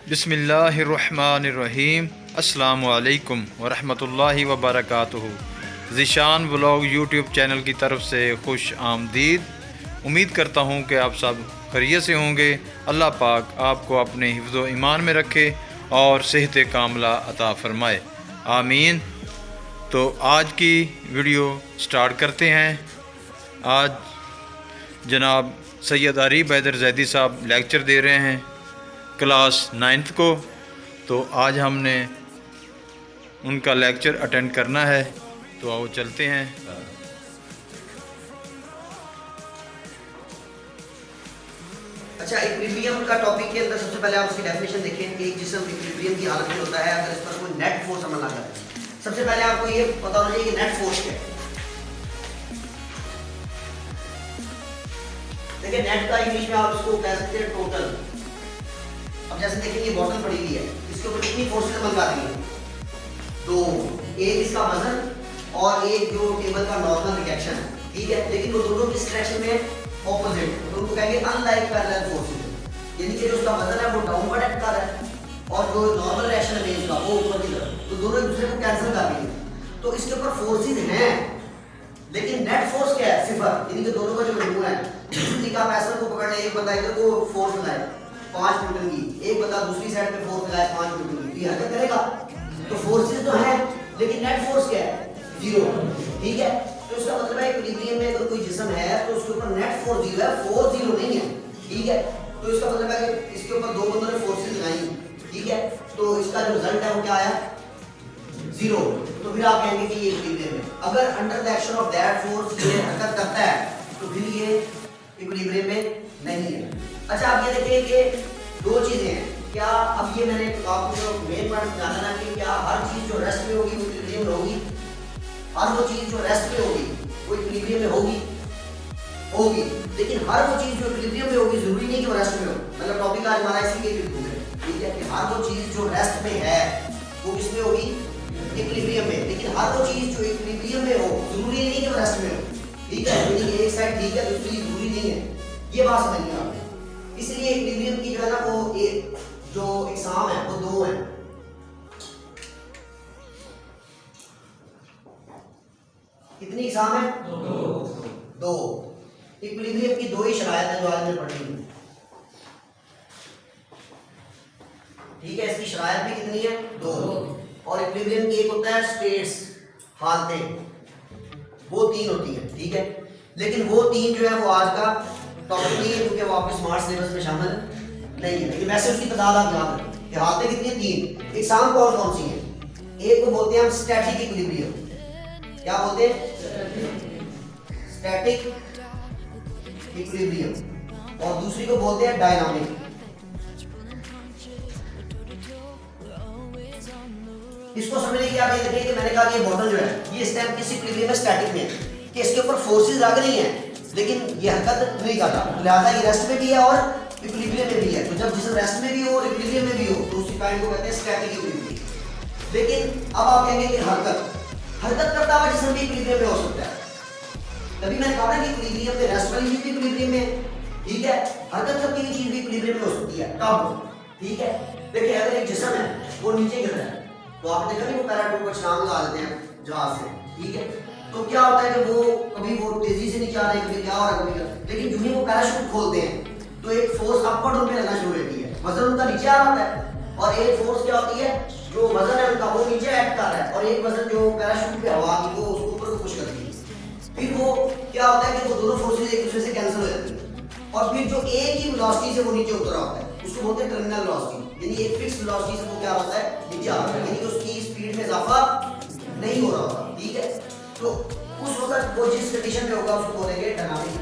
बिस्मिल्लाहिर्रहमानिर्रहीम। अस्सलामु अलैकुम वरहमतुल्लाहि वबरकातुहू। ज़ीशान व्लॉग यूट्यूब चैनल की तरफ से खुश आमदीद। उम्मीद करता हूँ कि आप सब खैरियत से होंगे। अल्लाह पाक आपको अपने हिफ्ज़ व ईमान में रखे और सेहत कामला अता फ़रमाए, आमीन। तो आज की वीडियो स्टार्ट करते हैं। आज जनाब सैयद आरिफ हैदर जैदी साहब लेक्चर दे रहे हैं क्लास 9th को। तो आज हमने उनका लेक्चर अटेंड करना है, तो आओ चलते हैं। अच्छा, इक्विलिब्रियम का टॉपिक के अंदर सबसे पहले आप उसकी डेफिनेशन देखें कि एक जिस्म इक्विलिब्रियम की हालत में होता है अगर इस पर कोई नेट फोर्स अमल ना करे। सबसे पहले आपको ये पता होना चाहिए कि नेट फोर्स क्या है। देखिए, नेट का इंग्लिश में आप इसको कह सकते हैं टोटल। अब जैसे देखिए ये बॉटल पड़ी हुई है, इसके ऊपर कितनी फोर्सेस अमल कर रही है? दो, एक इसका वजन और एक जो टेबल का नॉर्मल रिएक्शन है, ठीक है। लेकिन वो दोनों किस डायरेक्शन में? ऑपोजिट, तो उनको कहेंगे अनलाइक पैरेलल फोर्सेस। यानी कि जो उसका वजन है वो डाउनवर्ड एक्ट कर रहा है और जो नॉर्मल रिएक्शन है उसका वो ऊपर की तरफ, तो दोनों एक दूसरे को कैंसिल कर रही है। तो इसके ऊपर फोर्सेस हैं, लेकिन नेट फोर्स क्या है? सिफर। यानी कि दोनों का जो मजमूआ है, ठीक आप ऐसा को पकड़ ले, एक बंदा इधर को फोर्स लगाए 5 न्यूटन की, एक बंदा दूसरी साइड पे फोर्स लगाए 5 न्यूटन की, ये हरकत करेगा। तो फोर्सेस तो हैं, लेकिन नेट फोर्स क्या है? 0, ठीक है। तो इसका मतलब है इक्विलिब्रियम में अगर कोई जिस्म है तो उसके ऊपर नेट फोर्स 0 है, फोर्स 0 नहीं है, ठीक है। तो इसका मतलब है कि इसके ऊपर दो बंदों ने फोर्सेस लगाई, ठीक है, तो इसका जो रिजल्ट है वो क्या आया? 0। तो फिर आप कहेंगे कि ये इक्विलिब्रियम है। अगर under the action of that force ये हरकत करता है तो फिर ये इक्विलिब्रियम में नहीं है। अच्छा, आप ये देखिए कि दो चीजें हैं। क्या अब ये मैंने आपको जो मेन पॉइंट जानना है कि क्या हर चीज जो रेस्ट में होगी वो इक्विलिब्रियम में होगी? हर वो चीज जो रेस्ट में होगी वो इक्विलिब्रियम में होगी। लेकिन हर वो चीज जो इक्विलिब्रियम में होगी जरूरी नहीं कि वो रेस्ट में हो। मतलब टॉपिक आज हमारा इसी के लिए है, ठीक है, कि हर वो चीज जो रेस्ट में है वो किसमें होगी? इक्विलिब्रियम में। लेकिन हर वो चीज जो इक्विलिब्रियम में हो जरूरी नहीं कि वो रेस्ट में हो, ठीक है। यानी एक साइड ठीक है, दूसरी जरूरी नहीं है। ये बात समझिए आपने। इसलिए इक्विलिब्रियम की जो है ना वो एक जो एग्जाम है वो दो है। कितनी एग्जाम है? दो। इक्विलिब्रियम की दो ही शरायत है जो आज मैंने पढ़ी है, ठीक है। इसकी शरायत भी कितनी है? दो। और इक्विलिब्रियम की एक होता है स्टेट्स, हालतें, वो 3 होती है, ठीक है। लेकिन वो 3 जो है वो आज का टॉपिक नहीं है क्योंकि वो आपके स्मार्ट सिलेबस में शामिल नहीं है। लेकिन वैसे उसकी तादाद आप याद रखें कि हालतें कितनी है? 3। एग्जाम कौन कौन सी है? एक को बोलते हैं हम स्टैटिक इक्विलिब्रियम। क्या बोलते हैं? Static equilibrium. और दूसरी को बोलते हैं डायनामिक। इसको समझने के आप ये देखिए कि मैंने कहा कि ये बॉटल जो है ये इस टाइम किसी इक्विलिब्रियम में स्टैटिक में है कि इसके ऊपर फोर्सेस लग रही हैं लेकिन ये हरकत नहीं कर रहा, लिहाजा ये रेस्ट में भी है और इक्विलिब्रियम में भी है। तो जब जिसम रेस्ट में भी हो और इक्विलिब्रियम में भी हो तो उसी काइंड को कहते हैं स्टैटिक इक्विलिब्रियम। लेकिन अब आप कहेंगे कि हरकत करता हुआ जिसम भी इक्विलिब्रियम में हो सकता है। तभी मैंने कहा ना कि इक्विलिब्रियम में रेस्ट वाली चीज भी इक्विलिब्रियम में, ठीक है, हरकत करती हुई चीज भी इक्विलिब्रियम में हो सकती है। कब? ठीक है, देखिए अगर एक जिस्म है वो नीचे गिर रहा है तो आपने देखा नहीं वो पैराशूट को छलांग लगा देते हैं जहाज से, ठीक है। तो क्या होता है कि वो कभी वो तेजी से नीचे आ रहे हैं, कभी क्या हो रहा है, कभी क्या, लेकिन जो ही वो पैराशूट खोलते हैं तो एक फोर्स अपवर्ड उन पे लगना शुरू होती है, वजन उनका नीचे आ रहा है। और एक फोर्स क्या होती है, जो वजन है उनका वो नीचे एक्ट कर रहा है और एक वजन जो पैराशूट पे हवा की वो उसको ऊपर को पुश करती है। फिर वो क्या होता है कि वो दोनों फोर्सेस एक दूसरे से कैंसिल हो जाती है और फिर जो एक ही वेलोसिटी से वो नीचे उतर रहा होता है उसको बोलते हैं टर्मिनल वेलोसिटी। यानी एक फिक्स वेलोसिटी से वो क्या होता है? नीचे आ रहा है, यानी कि उसकी स्पीड में इजाफा नहीं हो रहा होता, ठीक है। तो उस वक्त वो जिस कंडीशन में होगा उसको बोलेंगे डायनामिक।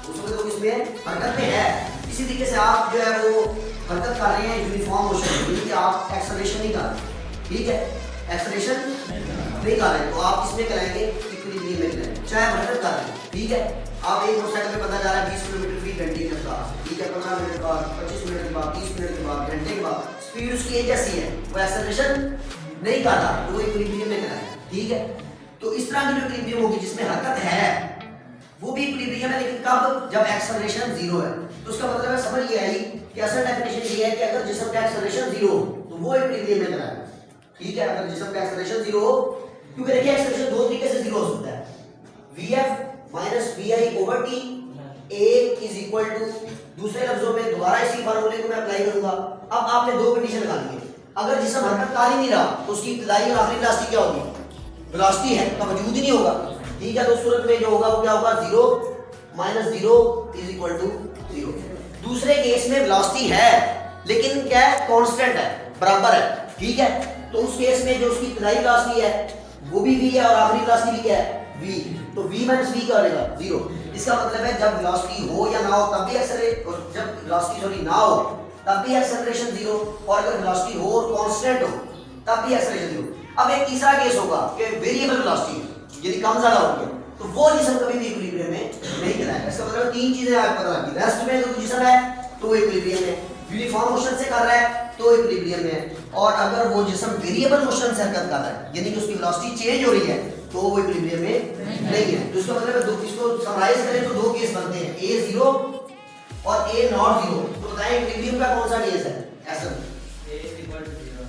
उस वक्त वो इसमें हरकत में है। इसी तरीके से आप जो है वो हरकत कर रहे हैं यूनिफॉर्म मोशन, यानी कि आप एक्सेलरेशन नहीं कर रहे, ठीक है, एक्सेलरेशन नहीं कर रहे, तो आप इसमें कराएंगे इक्विलिब्रियम में कराएंगे, चाहे हरकत कर रहे हैं, ठीक है। आप एक मोटरसाइकिल पे बंदा जा रहा है 20 किलोमीटर फी घंटे की रफ्तार से, ठीक है, 15 मिनट बाद, 25 मिनट के बाद, 30 मिनट के बाद, घंटे के बाद स्पीड उसकी एक जैसी है, वो एक्सेलरेशन नहीं कर रहा, तो वो इक्विलिब्रियम में कराएंगे, ठीक है। तो इस तरह की जो इक्विलिब्रियम होगी जिसमें हरकत है वो भी इक्विलिब्रियम है, लेकिन कब? जब एक्सेलरेशन जीरो है। तो उसका मतलब है, समझ ये आई कि असल डेफिनेशन ये है कि अगर जिस्म का एक्सेलरेशन जीरो हो तो वो इक्विलिब्रियम में चला है। ठीक है, अगर जिस्म का एक्सेलरेशन जीरो हो, क्योंकि देखिए एक्सेलरेशन दो तरीके से जीरो हो सकता है, vf minus vi over t a is equal to, दूसरे लफ्जों में दोबारा इसी फार्मूले को मैं अप्लाई करूंगा। अब आपने दो कंडीशन निकाली है, अगर जिस्म हरकत कर ही नहीं रहा तो उसकी इब्तदाई और आखिरी वेलोसिटी क्या होगी? वेलोसिटी है का वजूद ही नहीं होगा। ठीक है, तो उस सूरत में जो होगा वो क्या होगा? Zero minus zero is equal to zero. दूसरे केस में वेलोसिटी है लेकिन क्या है? कांस्टेंट है, बराबर है। ठीक है, तो उस केस में जो उसकी इब्तदाई वेलोसिटी है वो भी v है और आखिरी वेलोसिटी भी क्या है? v। तो v माइनस v क्या हो जाएगा? जीरो। इसका मतलब है जब वेलोसिटी हो या ना हो तब भी एक्सेलरेट, और जब वेलोसिटी सॉरी ना हो तब भी एक्सेलरेशन जीरो, और अगर वेलोसिटी हो और कांस्टेंट हो तब भी एक्सेलरेशन जीरो। अब एक तीसरा केस होगा कि वेरिएबल वेलोसिटी यदि कम ज्यादा होगी तो वो जिस्म कभी भी इक्विलिब्रियम में नहीं चलाएगा। इसका मतलब तीन चीजें आपको पता लगी, रेस्ट में अगर जिस्म है तो वो इक्विलिब्रियम में, यूनिफॉर्म मोशन से कर रहा है तो इक्विलिब्रियम में है, और अगर वो जिस्म वेरिएबल मोशन से हरकत कर रहा है यानी कि उसकी वेलोसिटी चेंज हो रही है तो वो इक्विलिब्रियम में नहीं है। तो इसका मतलब है, इसको समराइज करें तो दो केस बनते हैं, a जीरो और a नॉट जीरो। तो बताएं इक्विलिब्रियम का कौन सा केस है? ऐसा।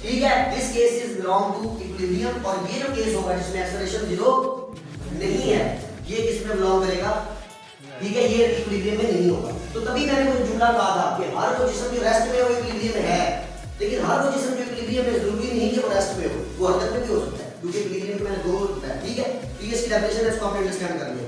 ठीक है, this case is belong to equilibrium, और ये जो केस होगा जिसमें एक्सेलरेशन जीरो नहीं है ये किस में बिलोंग करेगा? ठीक है, ये इक्विलिब्रियम में नहीं होगा। तो तभी मैंने कोई जुमला कहा था कि हर वो जिस्म जो रेस्ट में है वो इक्विलिब्रियम में है, लेकिन हर वो जिस्म जो इक्विलिब्रियम में जरूरी नहीं कि वो रेस्ट में हो, वो हरकत में भी हो सकता है, क्योंकि इक्विलिब्रियम में मैंने दो होता है। ठीक है, तो ये इसकी डेफिनेशन है, इसको आप अंडरस्टैंड कर लिया।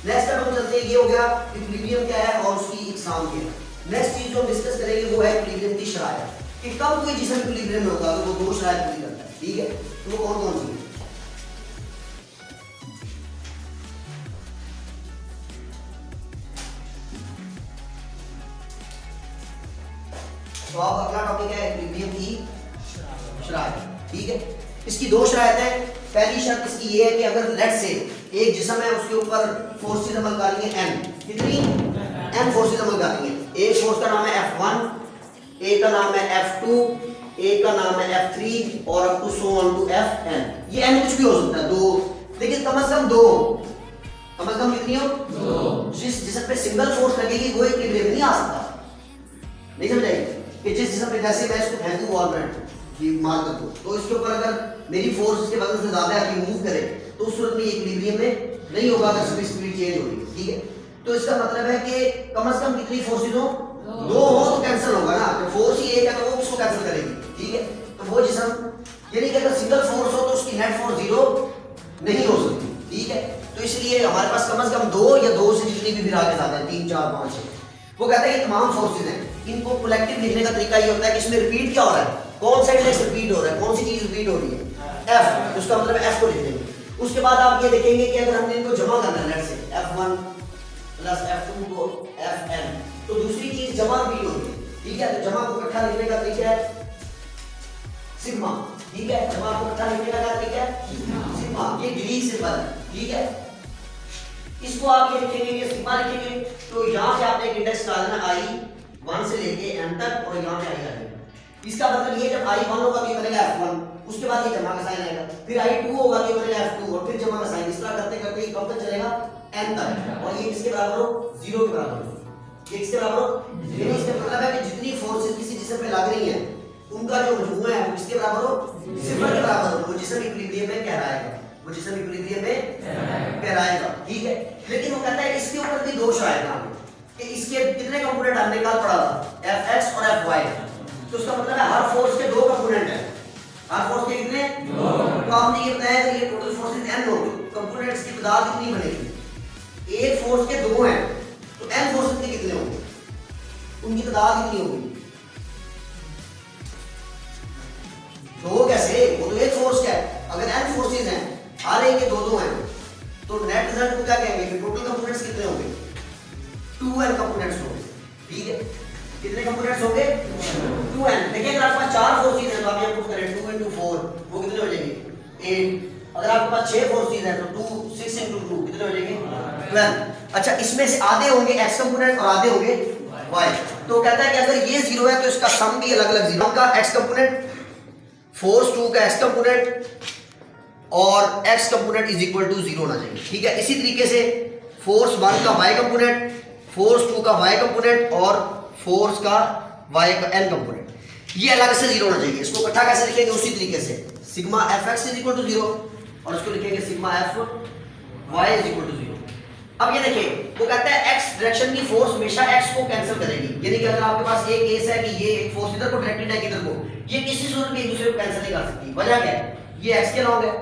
नेक्स्ट अब हम चलते हैं, ये हो गया इक्विलिब्रियम क्या है और उसकी इकसाम क्या है। नेक्स्ट चीज जो हम डिस्कस करेंगे वो है इक्विलिब्रियम की शराइत, कि कब कोई जिस्म इक्विलिब्रियम में होगा, तो वो दो शराइत पूरी करता है। ठीक है, तो वो कौन कौन सी है? तो अब अगला टॉपिक है इक्विलिब्रियम की शराइत। ठीक है, इसकी दो शराइत है। पहली शर्त इसकी ये है कि अगर लेट से एक जिस्म है उसके ऊपर फोर्सेस अमल कर रही हैं n, कितनी? n फोर्सेस अमल कर रही हैं। एक फोर्स का नाम है F1, एक का नाम है F2, एक का नाम है F3 और up to so on to Fn। ये n कुछ भी हो सकता है, दो, लेकिन कम से कम दो, कम से कम कितनी हो? दो। जिस जिस्म पे सिंगल फोर्स लगेगी वो इक्विलिब्रियम नहीं आ सकता। नहीं समझाइए कि जिस जिस्म पे जैसे मैं इसको फेंकूं वॉल में कि मार कर दो, तो इसके ऊपर अगर मेरी फोर्स इसके बदल से ज्यादा है कि मूव करे तो उस सूरत में इक्विलिब्रियम में नहीं होगा अगर इसकी स्पीड चेंज हो रही है। ठीक है, तो इसका मतलब है कि कम से कम कितनी फोर्सेस हो? दो हो तो कैंसिल होगा ना, तो फोर्स ही एक है तो वो उसको कैंसिल करेगी। ठीक है, तो वो जिस्म यानी कि अगर सिंगल फोर्स हो तो उसकी नेट फोर्स जीरो नहीं हो सकती। ठीक है, तो इसलिए हमारे पास कम से कम दो या दो से जितनी भी फिर आगे ज्यादा है, 3 4 5 6, वो कहता है ये तमाम फोर्सेस हैं, इनको कलेक्टिव लिखने का तरीका ये होता है कि इसमें रिपीट क्या हो रहा है, कौन सा इंडेक्स रिपीट हो रहा है, कौन सी चीज रिपीट हो रही है? F। उसका मतलब F को लिख देंगे। उसके बाद आप ये देखेंगे कि अगर हमने इनको जमा करना है लेट से F1 प्लस F2 को Fn, तो दूसरी चीज जमा रिपीट होगी। ठीक है, तो जमा को इकट्ठा लिखने का तरीका है सिग्मा। ठीक है, जमा को इकट्ठा लिखने का क्या तरीका है? सिग्मा। ये ग्रीक सिंबल है। ठीक है, इसको आप ये लिखेंगे, ये सिग्मा लिखेंगे, तो यहां से आपने एक इंडेक्स डालना i1 से लेके n तक, और यहां पे i डालेंगे। इसका मतलब ये जब i1 होगा तो ये बनेगा F1, उसके बाद ये जमा का साइन आएगा, फिर i2 होगा तो ये बनेगा F2 और फिर जमा का साइन। इस तरह करते करते ये कब तक चलेगा? n तक, और ये किसके बराबर हो? 0 के बराबर हो। ये किसके बराबर हो? 0। इसका मतलब है कि जितनी फोर्सेस किसी जिस्म पे लग रही हैं उनका जो मजमूआ है वो किसके बराबर हो? 0 के बराबर हो। वो जिस्म इक्विलिब्रियम में कहलाएगा, वो जिस्म इक्विलिब्रियम में कहलाएगा। ठीक है, लेकिन वो कहता है इसके ऊपर भी दो शराइत हैं कि इसके कितने कंपोनेंट हमने कल पढ़ा था, Fx और Fy। तो उसका मतलब है हर फोर्स के दो कंपोनेंट हैं। हर फोर्स के कितने? दो। तो आपने ये बताया कि ये टोटल फोर्सेस n हो, कंपोनेंट्स की तादाद कितनी बनेगी? एक फोर्स के दो हैं तो n फोर्सेस के कितने होंगे? उनकी तादाद कितनी होगी? दो कैसे? वो तो एक फोर्स का है। अगर n फोर्सेस हैं, हर एक के दो दो हैं, तो नेट रिजल्ट को क्या कहेंगे कि टोटल कंपोनेंट्स कितने होंगे? 2n कंपोनेंट्स होंगे। ठीक है, कितने कंपोनेंट्स होंगे? 2n। देखिए अगर आपके पास 4 फोर्सेस हैं तो आप ये पुट करें 2 into 4 वो कितने हो जाएंगे? 8। अगर आपके पास 6 फोर्सेस हैं तो 6 into 2 कितने हो जाएंगे? 12। अच्छा, इसमें से आधे होंगे x कंपोनेंट और आधे होंगे y। तो कहता है कि अगर ये 0 है तो इसका सम भी अलग-अलग 0 का x कंपोनेंट, फोर्स 2 का x कंपोनेंट और x component is equal to 0 होना चाहिए। ठीक है, इसी तरीके से फोर्स 1 का y कंपोनेंट, फोर्स 2 का y कंपोनेंट और फोर्स का y का n कंपोनेंट, ये अलग से जीरो होना चाहिए। इसको इकट्ठा कैसे लिखेंगे? उसी तरीके से sigma fx is equal to 0 और इसको लिखेंगे sigma fy is equal to 0। अब ये देखिए वो कहता है x डायरेक्शन की फोर्स हमेशा x को कैंसिल करेगी, यानी कि अगर आपके पास एक केस है कि ये एक फोर्स इधर को डायरेक्टेड है किधर को, ये किसी सूरत में एक दूसरे को कैंसिल नहीं कर सकती। वजह क्या है? ये x के लॉन्ग है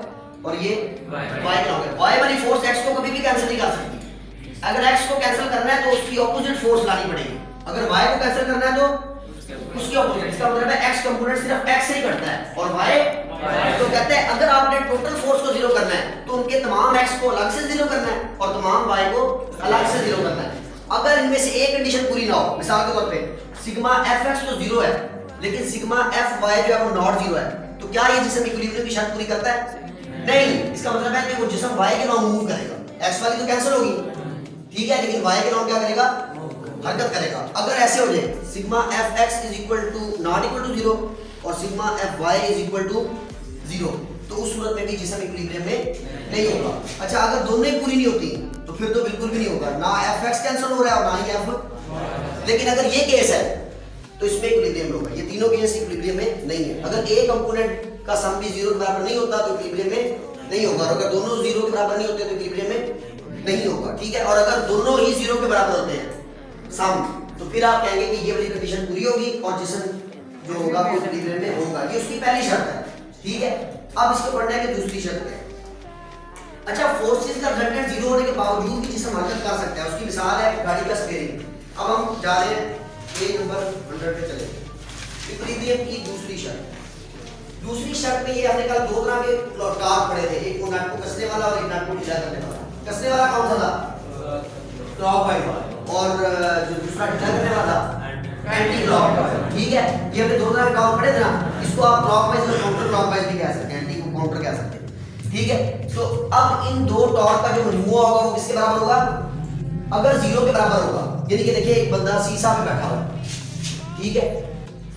और ये y के लॉन्ग है। y वाली फोर्स x को कभी भी कैंसिल नहीं कर सकती। अगर x को कैंसिल करना है तो उसकी ऑपोजिट फोर्स लानी पड़ेगी, अगर y को कैंसिल करना है तो उसकी ऑपोजिट। इसका मतलब है x कंपोनेंट सिर्फ x से ही कटता है और y तो कहते हैं अगर आपने टोटल फोर्स को जीरो करना है तो उनके तमाम x को अलग से जीरो करना है और तमाम y को अलग से जीरो करना है। अगर इनमें से एक कंडीशन पूरी ना हो, मिसाल के तौर पे सिग्मा fx तो जीरो है लेकिन सिग्मा fy जो है वो नॉट जीरो है, तो क्या ये जिसम इक्विलिब्रियम की शर्त पूरी करता है? नहीं। इसका मतलब है कि वो जिसम y के लॉन्ग मूव करेगा, x वाली तो कैंसिल होगी, ठीक है, लेकिन y के लॉन्ग क्या करेगा? हरकत करेगा। अगर ऐसे हो जाए sigma fx is equal to not equal to 0 और sigma fy is equal to 0, तो उस सूरत में भी जिसम इक्विलिब्रियम में नहीं होगा। अच्छा, अगर दोनों ही पूरी नहीं होती तो फिर तो बिल्कुल भी नहीं होगा, ना fx कैंसिल हो रहा है और ना ही f। लेकिन अगर ये केस है तो इसमें इक्विलिब्रियम होगा। ये तीनों केस इक्विलिब्रियम में नहीं है। अगर एक कंपोनेंट का सम भी 0 के बराबर नहीं होता तो इक्विलिब्रियम में नहीं होगा, और अगर दोनों 0 के बराबर नहीं होते तो इक्विलिब्रियम में नहीं होगा, ठीक है। और अगर दोनों ही 0 के बराबर होते हैं सम, तो फिर आप कहेंगे कि ये वाली कंडीशन पूरी होगी और जिसम जो होगा वो इक्विलिब्रियम में होगा। ये उसकी पहली शर्त है, ठीक है। अब इसको पढ़ने की दूसरी शर्त है। अच्छा, फोर्सेस का रिजल्टेंट 0 होने के बावजूद भी जिसम हरकत कर सकता है, उसकी मिसाल है गाड़ी का स्टीयरिंग। अब हम जा रहे हैं पेज नंबर 100 पे चले। इक्विलिब्रियम की दूसरी शर्त में ये हमने कल दो तरह के टॉर्क पढ़े थे, एक को नट को कसने वाला और एक नट को ढीला करने वाला। कसने वाला कौन सा था? क्लॉकवाइज, और जो दूसरा ढीला करने वाला एंटी क्लॉकवाइज, ठीक है। ये हमने दो तरह के टॉर्क पढ़े थे ना, इसको आप क्लॉकवाइज और काउंटर क्लॉकवाइज भी कह सकते हैं, एंटी को काउंटर कह सकते हैं, ठीक है। तो अब इन दो टॉर्क का जो मजमूआ होगा वो किसके बराबर होगा? अगर 0 के बराबर होगा, यानी कि देखिए एक बंदा सीसा पे बैठा हुआ है, ठीक है,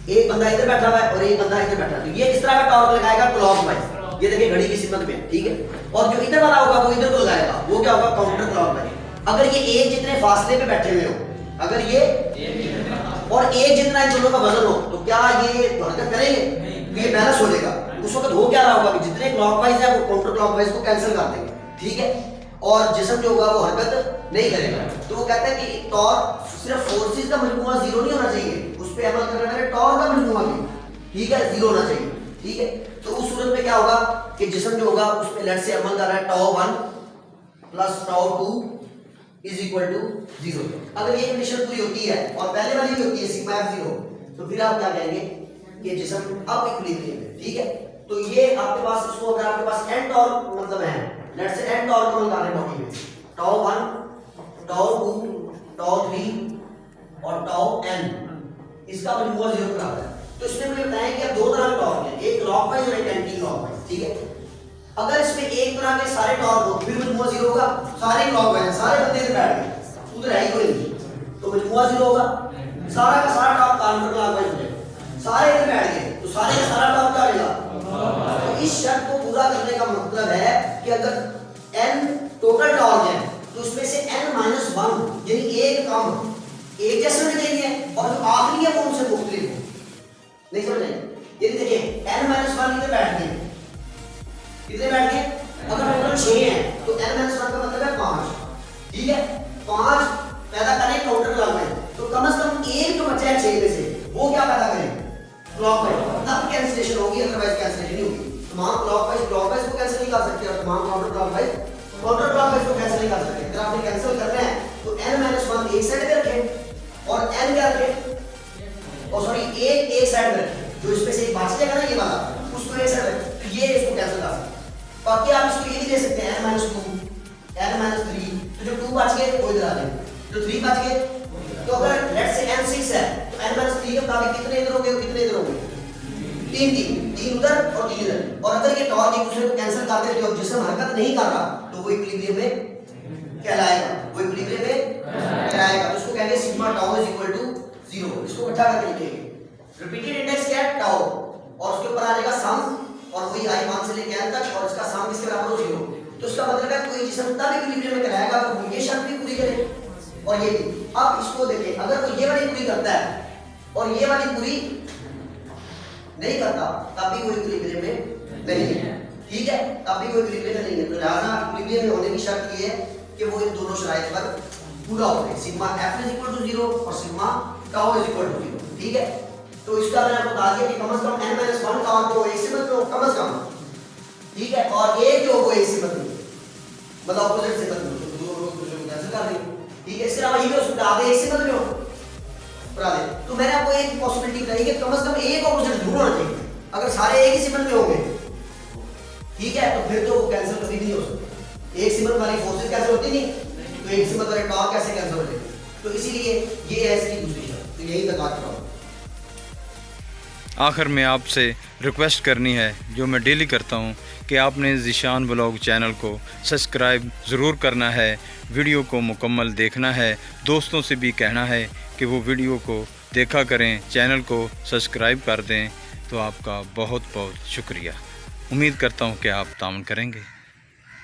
एक बंदा इधर बैठा हुआ है और एक बंदा इधर बैठा है, तो ये किस तरह का टॉर्क लगाएगा? क्लॉकवाइज। ये देखिए घड़ी की सिमत में, ठीक है। और जो इधर वाला होगा वो इधर को लगाएगा, वो क्या होगा? Counter clockwise. अगर ये एक जितने फासले पे बैठे हुए हो, अगर ये और एक जितना इन दोनों का वजन हो, तो क्या ये हरकत करेंगे? तो ये बैलेंस हो जाएगा। उस वक्त हो क्या रहा होगा कि जितने क्लॉकवाइज है वो काउंटर क्लॉकवाइज को कैंसिल कर देंगे, ठीक है, और जिस्म जो होगा वो हरकत नहीं करेगा। तो वो कहता है कि टॉर्क सिर्फ फोर्सेस का मजमूआ 0 नहीं होना चाहिए, उस पे अमल करने वाले टॉर्क का मजमूआ भी, ठीक है, 0 होना चाहिए, ठीक है। तो उस सूरत में क्या होगा कि जिस्म जो होगा उसमें लेट से अमल कर रहा है tau 1 plus tau 2 is equal to 0। अगर ये कंडीशन पूरी होती है और पहले वाली भी होती है सिग्मा f0, तो फिर आप क्या कहेंगे कि जिस्म अब इक्विलिब्रियम है, ठीक है। तो ये आपके पास, इसको अगर आपके पास n टॉर्क मतलब है, लेट से n टॉर्क को निकालने बॉडी में, टाउ 1 टाउ 2 टाउ 3 और टाउ n, इसका मजमूआ 0 के बराबर है। तो इसमें मुझे बताएं कि अब दो तरह के टॉर्क हैं, एक क्लॉकवाइज और एक एंटी क्लॉकवाइज, ठीक है। अगर इसमें एक तरह के सारे टॉर्क हो फिर मजमूआ 0 होगा, सारे क्लॉकवाइज सारे बंदे इधर बैठ गए, उधर है ही कोई नहीं, तो मजमूआ 0 होगा। सारा का सारा टॉर्क काउंटर क्लॉकवाइज हो जाएगा, सारे इधर बैठ गए तो सारे का सारा टॉर्क क्या होगा? तो इस शर्त को पूरा करने का मतलब है कि अगर n टोटल टॉर्क है तो उसमें से n-1 यानी एक कम एक जैसे होने चाहिए और जो आखिरी है वो उनसे मुख्तलिफ हो, नहीं समझ आए? यदि देखिए n-1 इधर बैठ गए, कितने बैठ गए? अगर टोटल 6 हैं तो n-1 का मतलब है 5, ठीक है। 5 पैदा करें काउंटर क्लॉकवाइज, तो कम से कम एक जो बचा है 6 में से वो क्या पैदा करें? क्लॉकवाइज, तब कैंसिलेशन होगी, अदरवाइज कैंसिलेशन नहीं होगी। तमाम क्लॉकवाइज क्लॉकवाइज को कैंसिल नहीं कर सकते और तमाम काउंटर क्लॉकवाइज को कैंसिल नहीं कर सकते। अगर आपने कैंसिल करना है तो n-1 एक साइड पे रखें और n क्या रखें? और सॉरी एक साइड पे रखें, जो इसमें से एक बच जाएगा ना ये वाला, उसको एक साइड रखें, तो ये इसको कैंसिल कर सकते हैं। बाकी आप इसको ये भी दे सकते हैं n-2 n-3, तो जो 2 बच गए वो इधर आ गए, जो 3 बच गए, तो अगर लेट से n6 है तो n-3 के मुताबिक कितने इधर होंगे और कितने इधर होंगे? 3 उधर और 3 इधर। और अगर ये टॉर्क एक दूसरे को कैंसिल कर देते और जिस्म हरकत नहीं कर रहा तो वो इक्विलिब्रियम में कहलाएगा, वो इक्विलिब्रियम में कहलाएगा। तो इसको कहेंगे sigma tau is equal to 0। इसको इकट्ठा करके लिखेंगे। रिपीटेड इंडेक्स क्या है? टाउ, और उसके ऊपर आ जाएगा सम, और वही i1 से लेके n तक, और इसका सम किसके बराबर हो? 0। तो उसका मतलब है कोई जिसम तब इक्विलिब्रियम में कराएगा तो वो ये शर्त भी पूरी करे और ये भी। अब इसको देखें, अगर वो ये वाली पूरी करता है और ये वाली पूरी नहीं करता तब भी वो इक्विलिब्रियम में नहीं है, ठीक है, तब भी वो इक्विलिब्रियम में नहीं है। तो लिहाजा इक्विलिब्रियम में होने की शर्त ये है कि वो इन दोनों शराइत पर पूरा हो जाए, sigma f is equal to 0 और sigma tau is equal to 0, ठीक है। तो इसका मैंने आपको बता दिया कि कम से कम n-1 का और एक से मतलब कम से कम, ठीक है, और एक जो वो एक से मतलब ऑपोजिट से मतलब तो दोनों लोग दूसरे को कैंसिल कर देंगे, ठीक है। इसके अलावा ये भी उसको बता दे एक से मतलब बता दे। तो मैंने आपको एक पॉसिबिलिटी बताई कि कम से कम एक ऑपोजिट जरूर होना चाहिए। अगर सारे एक ही सिंबल में होंगे, ठीक है, तो फिर तो वो कैंसिल कभी नहीं हो सकता। एक सिंबल वाली फोर्सेस कैंसिल होती नहीं, तो एक सिंबल वाले टॉर्क कैसे कैंसिल हो जाएगी। तो इसीलिए ये है इसकी दूसरी शर्त। तो यही तक बात करो। आखिर में आपसे रिक्वेस्ट करनी है जो मैं डेली करता हूँ कि आपने ज़ीशान व्लॉग चैनल को सब्सक्राइब ज़रूर करना है, वीडियो को मुकम्मल देखना है, दोस्तों से भी कहना है कि वो वीडियो को देखा करें, चैनल को सब्सक्राइब कर दें। तो आपका बहुत बहुत शुक्रिया। उम्मीद करता हूँ कि आप ताउन करेंगे।